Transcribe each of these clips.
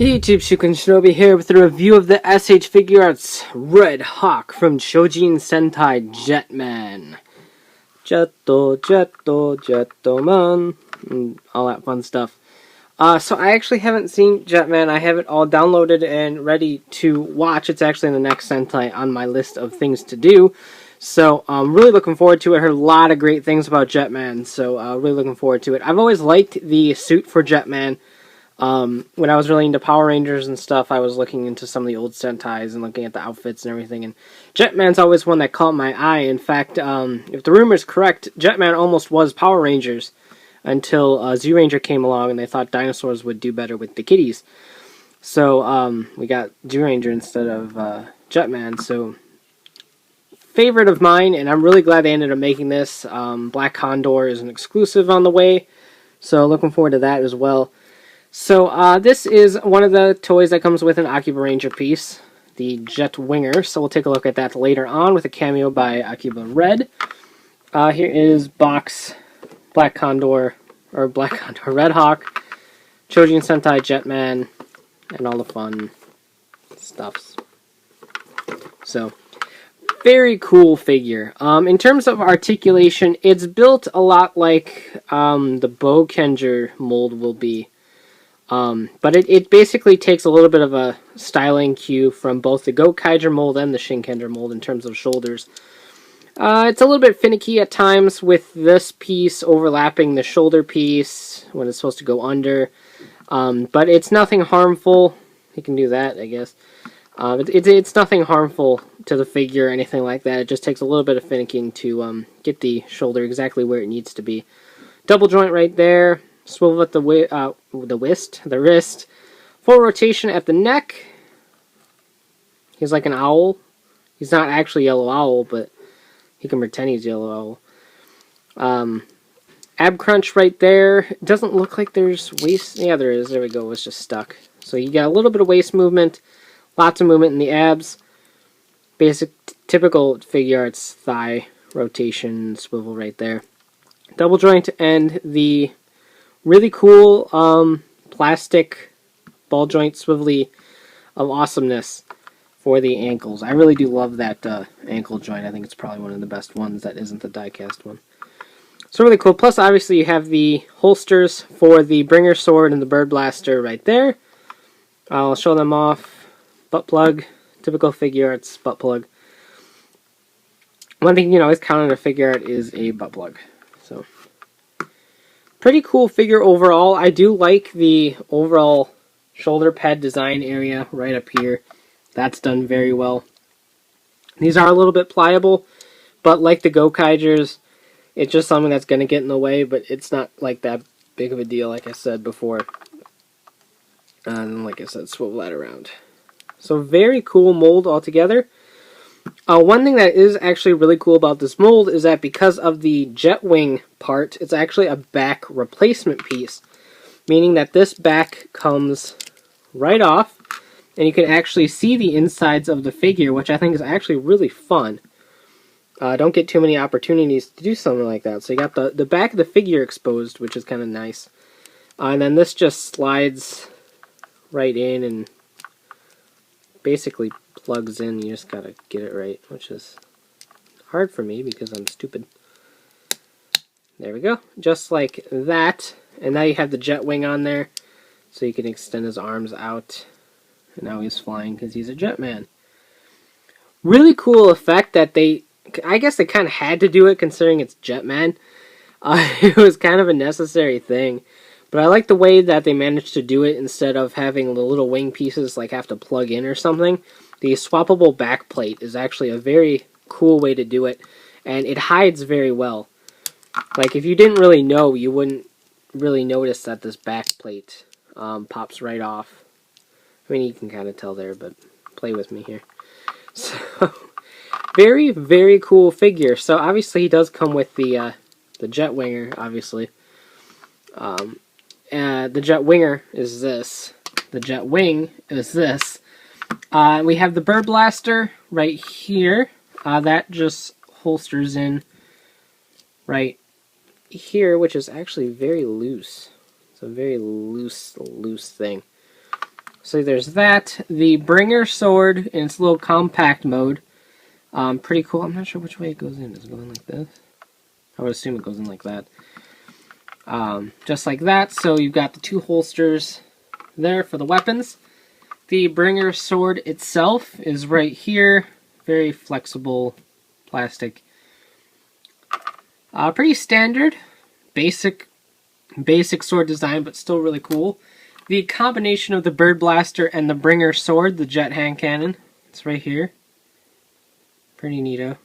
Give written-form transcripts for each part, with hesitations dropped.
Hey YouTube, Shuken Shinobi here with a review of the S.H.Figuarts Red Hawk from Shojin Sentai Jetman. Jetman, and all that fun stuff. So I actually haven't seen Jetman. I have it all downloaded and ready to watch. It's actually in the next Sentai on my list of things to do. So I'm really looking forward to it. I heard a lot of great things about Jetman, so really looking forward to it. I've always liked the suit for Jetman. When I was really into Power Rangers and stuff, I was looking into some of the old Sentais and looking at the outfits and everything, and Jetman's always one that caught my eye. In fact, if the rumor's correct, Jetman almost was Power Rangers until Zyuranger came along and they thought dinosaurs would do better with the kitties. So, we got Zyuranger instead of Jetman, so favorite of mine, and I'm really glad they ended up making this. Black Condor is an exclusive on the way, so looking forward to that as well. So, this is one of the toys that comes with an Akibaranger piece, the Jet Winger, so we'll take a look at that later on with a cameo by Akiba Red. Here is box Black Condor, Red Hawk, Shojin Sentai Jetman, and all the fun stuffs. So, very cool figure. In terms of articulation, it's built a lot like the Gokaiger mold will be. But it basically takes a little bit of a styling cue from both the Gokaiger mold and the Shinkenger mold in terms of shoulders. It's a little bit finicky at times with this piece overlapping the shoulder piece when it's supposed to go under. But it's nothing harmful. You can do that, I guess. It's nothing harmful to the figure or anything like that. It just takes a little bit of finicking to get the shoulder exactly where it needs to be. Double joint right there. Swivel at the wrist. Full rotation at the neck. He's like an owl. He's not actually Yellow Owl, but he can pretend he's Yellow Owl. Ab crunch right there. It doesn't look like there's waist. Yeah, there is. There we go. It's just stuck. So you got a little bit of waist movement. Lots of movement in the abs. Basic, typical Figuarts thigh rotation swivel right there. Double joint and the really cool plastic ball joint swivelly of awesomeness for the ankles. I really do love that ankle joint. I think it's probably one of the best ones that isn't the die-cast one. So really cool. Plus, obviously, you have the holsters for the Bringer Sword and the Bird Blaster right there. I'll show them off. Butt plug. Typical Figuarts butt plug. One thing you can always count on a Figuart is a butt plug. So, pretty cool figure overall. I do like the overall shoulder pad design area right up here. That's done very well. These are a little bit pliable, but like the Gokaigers, it's just something that's going to get in the way, but it's not like that big of a deal, like I said before. And like I said, swivel that around. So very cool mold altogether. One thing that is actually really cool about this mold is that because of the jet wing part, it's actually a back replacement piece. Meaning that this back comes right off, and you can actually see the insides of the figure, which I think is actually really fun. Don't get too many opportunities to do something like that. So you got the back of the figure exposed, which is kind of nice. And then this just slides right in and basically plugs in. You just gotta get it right, which is hard for me because I'm stupid. There we go, just like that. And now you have the jet wing on there, so you can extend his arms out. And now he's flying because he's a Jetman. Really cool effect that I guess they kind of had to do it considering it's Jetman. It was kind of a necessary thing. But I like the way that they managed to do it instead of having the little wing pieces like have to plug in or something. The swappable back plate is actually a very cool way to do it, and it hides very well. Like if you didn't really know, you wouldn't really notice that this back plate pops right off. I mean, you can kind of tell there, but play with me here. So, very, very cool figure. So obviously he does come with the Jet Winger, obviously. The Jet Winger is this. The Jet Wing is this. We have the Bird Blaster right here. That just holsters in right here, which is actually very loose. It's a very loose thing. So there's that. The Bringer sword in its little compact mode. Pretty cool. I'm not sure which way it goes in. Does it go in like this? I would assume it goes in like that. Just like that. So you've got the two holsters there for the weapons. The Bringer sword itself is right here. Very flexible plastic. Pretty standard. Basic sword design, but still really cool. The combination of the Bird Blaster and the Bringer sword, the jet hand cannon. It's right here. Pretty neato.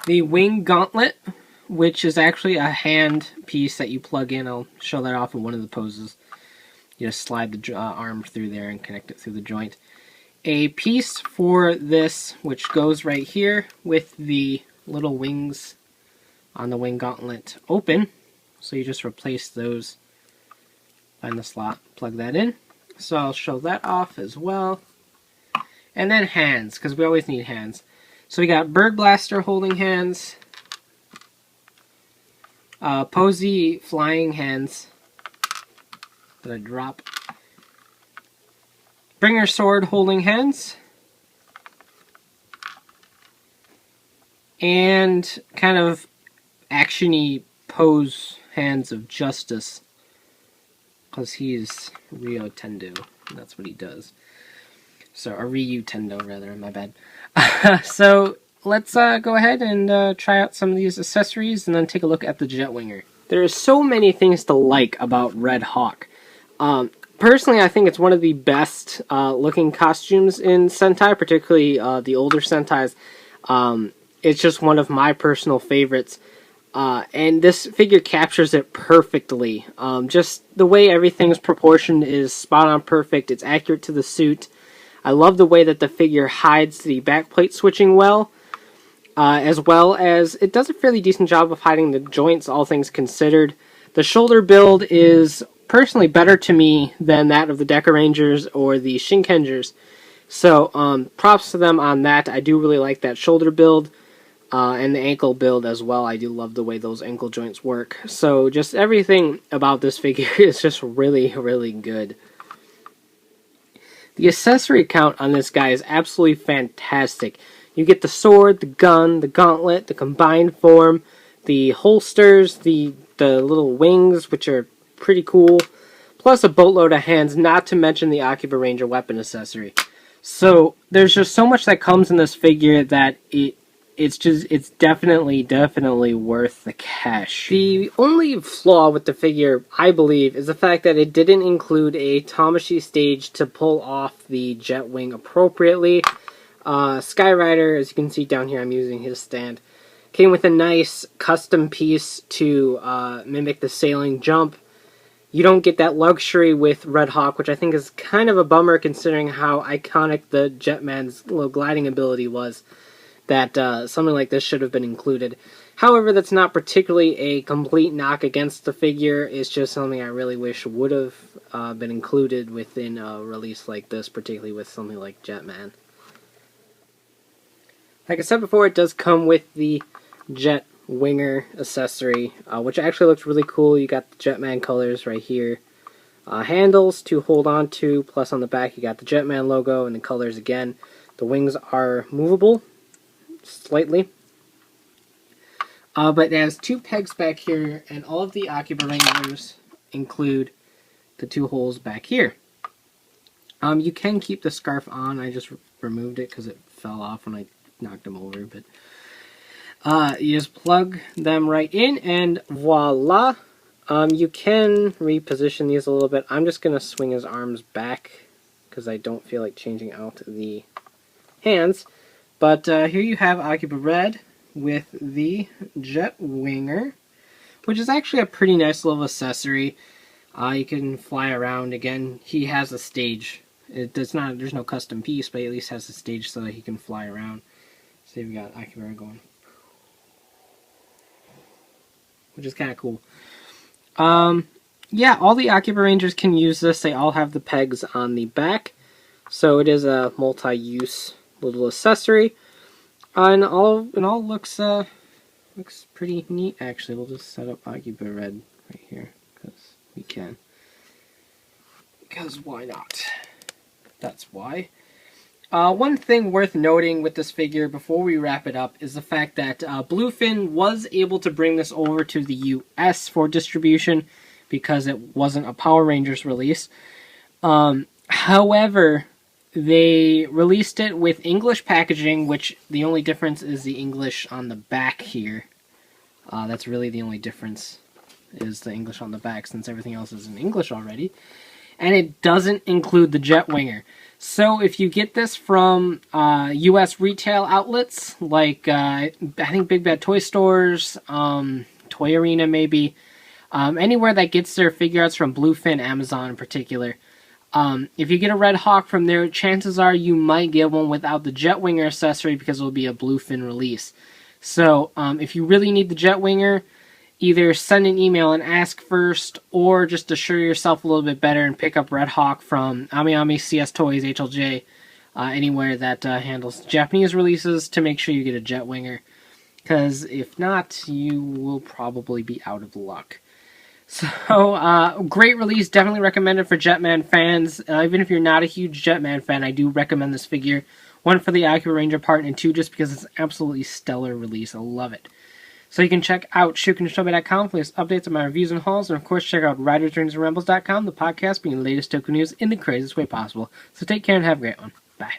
The Wing Gauntlet, which is actually a hand piece that you plug in. I'll show that off in one of the poses. You just slide the arm through there and connect it through the joint. A piece for this, which goes right here with the little wings on the Wing Gauntlet open. So you just replace those. Find the slot, plug that in. So I'll show that off as well. And then hands, because we always need hands. So we got Bird Blaster holding hands. Posy flying hands. Did I drop? Bringer sword holding hands. And kind of action-y pose hands of justice. Because he's Ryu Tendou. That's what he does. So, or Ryu Tendou, rather, my bad. So, let's go ahead and try out some of these accessories and then take a look at the Jet Winger. There are so many things to like about Red Hawk. Personally, I think it's one of the best looking costumes in Sentai, particularly the older Sentais. It's just one of my personal favorites. And this figure captures it perfectly. Just the way everything's proportioned is spot on perfect. It's accurate to the suit. I love the way that the figure hides the backplate switching well. As well as it does a fairly decent job of hiding the joints, all things considered. The shoulder build is personally better to me than that of the Dekarangers or the Shinkengers. So props to them on that. I do really like that shoulder build. And the ankle build as well. I do love the way those ankle joints work. So just everything about this figure is just really, really good. The accessory count on this guy is absolutely fantastic. You get the sword, the gun, the gauntlet, the combined form, the holsters, the little wings, which are pretty cool, plus a boatload of hands, not to mention the Akibaranger weapon accessory. So there's just so much that comes in this figure that it's definitely worth the cash. The only flaw with the figure, I believe, is the fact that it didn't include a Tamashii stage to pull off the jet wing appropriately. Skyrider, as you can see down here, I'm using his stand, came with a nice custom piece to mimic the sailing jump. You don't get that luxury with Red Hawk, which I think is kind of a bummer considering how iconic the Jetman's little gliding ability was. That something like this should have been included. However, that's not particularly a complete knock against the figure. It's just something I really wish would have been included within a release like this, particularly with something like Jetman. Like I said before, it does come with the Jet Winger accessory, which actually looks really cool. You got the Jetman colors right here. Handles to hold on to, plus on the back you got the Jetman logo and the colors again. The wings are movable slightly. But it has two pegs back here, and all of the Akibarangers include the two holes back here. You can keep the scarf on. I just removed it because it fell off when I knocked them over. But you just plug them right in, and voila! You can reposition these a little bit. I'm just going to swing his arms back because I don't feel like changing out the hands. But here you have Akiba Red with the Jet Winger, which is actually a pretty nice little accessory. You can fly around. Again, he has a stage. There's no custom piece, but he at least has a stage so that he can fly around. So you've got Akibara going, which is kind of cool. Yeah, all the Akibarangers can use this. They all have the pegs on the back, so it is a multi-use little accessory, and all looks pretty neat. Actually, we'll just set up Akiba Red right here because we can. because why not? That's why. One thing worth noting with this figure before we wrap it up is the fact that Bluefin was able to bring this over to the US for distribution because it wasn't a Power Rangers release. However, they released it with English packaging, which the only difference is the English on the back here. That's really the only difference, is the English on the back, since everything else is in English already. And it doesn't include the Jet Winger. So if you get this from U.S. retail outlets, like I think Big Bad Toy Stores, Toy Arena maybe, anywhere that gets their Figuarts from Bluefin, Amazon in particular, if you get a Red Hawk from there, chances are you might get one without the Jet Winger accessory because it will be a Bluefin release. So if you really need the Jet Winger, either send an email and ask first, or just assure yourself a little bit better and pick up Red Hawk from Ami, CS Toys, HLJ, anywhere that handles Japanese releases, to make sure you get a Jet Winger. Because if not, you will probably be out of luck. So, great release, definitely recommended for Jetman fans. Even if you're not a huge Jetman fan, I do recommend this figure. One, for the Akibaranger part, and two, just because it's an absolutely stellar release. I love it. So you can check out ShokunShobe.com for latest updates on my reviews and hauls, and of course check out RidersDreamsAndRambles.com, the podcast bringing the latest Toku news in the craziest way possible. So take care and have a great one. Bye.